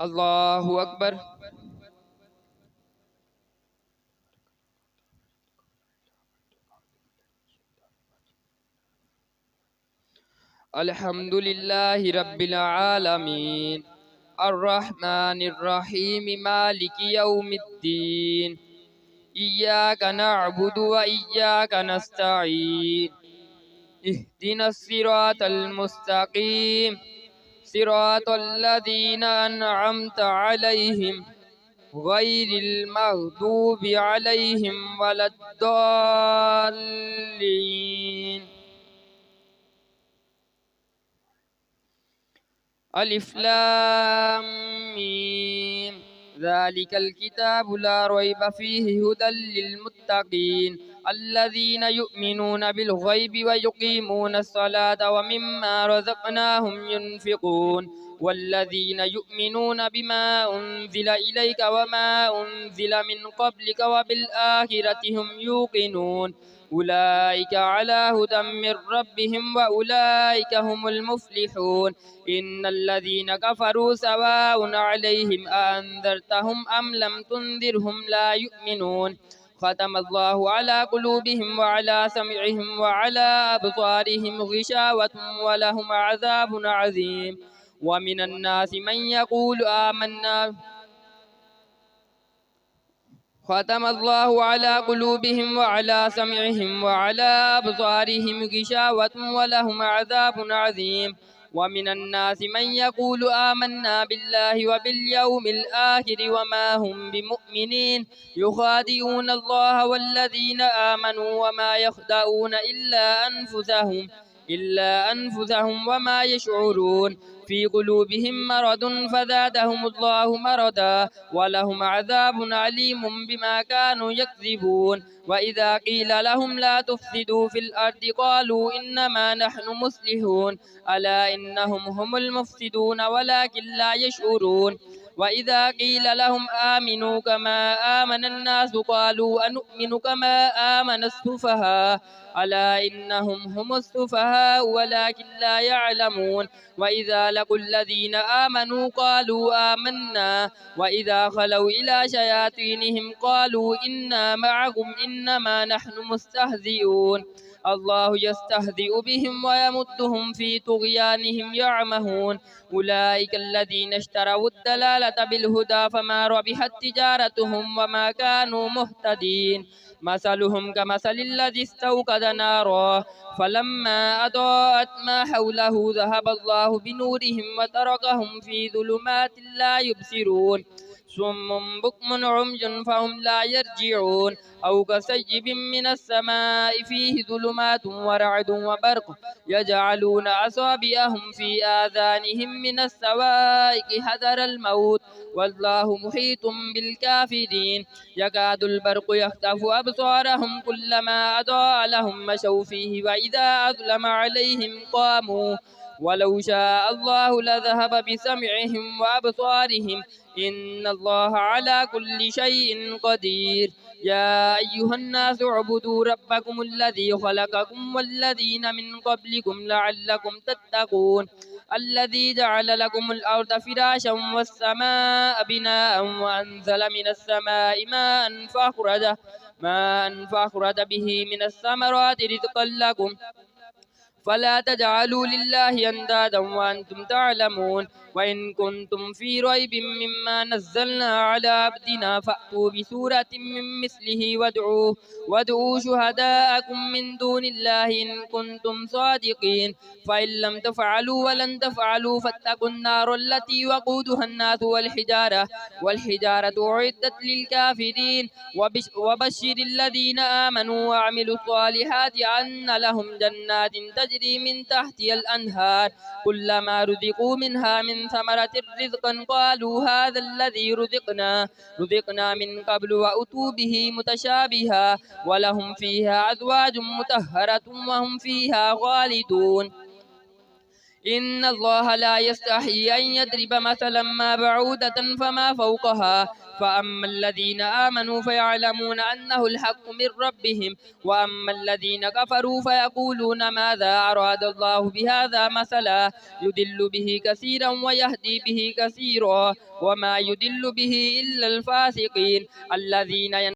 الله أكبر. الحمد لله رب العالمين الرحمن الرحيم مالك يوم الدين إياك نعبد وإياك نستعين اهدنا الصراط المستقيم صراط الذين أنعمت عليهم غير المغضوب عليهم ولا الضالين. ألف لام ميم ذلك الكتاب لا ريب فيه هدى للمتقين الذين يؤمنون بالغيب ويقيمون الصلاة ومما رزقناهم ينفقون والذين يؤمنون بما أنزل إليك وما أنزل من قبلك وبالآخرة هم يوقنون أولئك على هدى من ربهم وأولئك هم المفلحون. إن الذين كفروا سواء عليهم أأنذرتهم أم لم تنذرهم لا يؤمنون ختم الله على قلوبهم وعلى سمعهم وعلى أبصارهم غشاوة ولهم عذاب عظيم. ومن الناس من يقول آمنا ختم الله على قلوبهم وعلى سمعهم وعلى أبصارهم غشاوة ولهم عذاب عظيم. ومن الناس من يقول آمنا بالله وباليوم الآخر وما هم بمؤمنين يخادعون الله والذين آمنوا وما يخدعون إلا أنفسهم وما يشعرون في قلوبهم مرض فزادهم الله مرضا ولهم عذاب عليم بما كانوا يكذبون. وإذا قيل لهم لا تفسدوا في الأرض قالوا إنما نحن مصلحون ألا إنهم هم المفسدون ولكن لا يشعرون. وإذا قيل لهم آمنوا كما آمن الناس قالوا أنؤمن كما آمن السفهاء ألا إنهم هم السفهاء ولكن لا يعلمون. وإذا لقوا الذين آمنوا قالوا آمنا وإذا خلوا إلى شياطينهم قالوا إنا معكم إنما نحن مستهزئون الله يستهزئ بهم ويمدهم في طغيانهم يعمهون. أولئك الذين اشتروا الضلالة بالهدى فما ربحت تجارتهم وما كانوا مهتدين. مثلهم كمثل الذي استوقد نارا فلما أضاءت ما حوله ذهب الله بنورهم وتركهم في ظلمات لا يبصرون صم بكم عمي فهم لا يرجعون أو كسيب من السماء فيه ظلمات ورعد وبرق يجعلون أصابعهم في آذانهم من الصواعق حذر الموت والله محيط بالكافرين. يكاد البرق يخطف أبصارهم كلما أضاء لهم مشوا فيه وإذا أظلم عليهم قاموا ولو شاء الله لذهب بسمعهم وأبصارهم إن الله على كل شيء قدير. يا أيها الناس اعبدوا ربكم الذي خلقكم والذين من قبلكم لعلكم تتقون الذي جعل لكم الأرض فراشا والسماء بناء وأنزل من السماء ماء فأخرج به من الثمرات رزقا لكم فلا تجعلوا لله أندادا وأنتم تعلمون. وإن كنتم في ريب مما نزلنا على عبدنا فأتوا بسورة من مثله وادعوا شهداءكم من دون الله إن كنتم صادقين فإن لم تفعلوا ولن تفعلوا فاتقوا النار التي وقودها الناس والحجارة أعدت للكافرين. وبشر الذين آمنوا وعملوا الصالحات أن لهم جنات تجري من تحتها الأنهار كلما رزقوا منها من ثمرة رزقا قالوا هذا الذي رزقنا من قبل وأتوا به متشابها ولهم فيها أزواج مطهرة وهم فيها خالدون. إن الله لا يستحي أن يضرب مثلا ما بعودة فما فوقها فأما الذين آمنوا فيعلمون أنه الحق من ربهم وأما الذين كفروا فيقولون ماذا أراد الله بهذا مثلا يضل به كثيرا ويهدي به كثيرا وما يضل به إلا الفاسقين الذين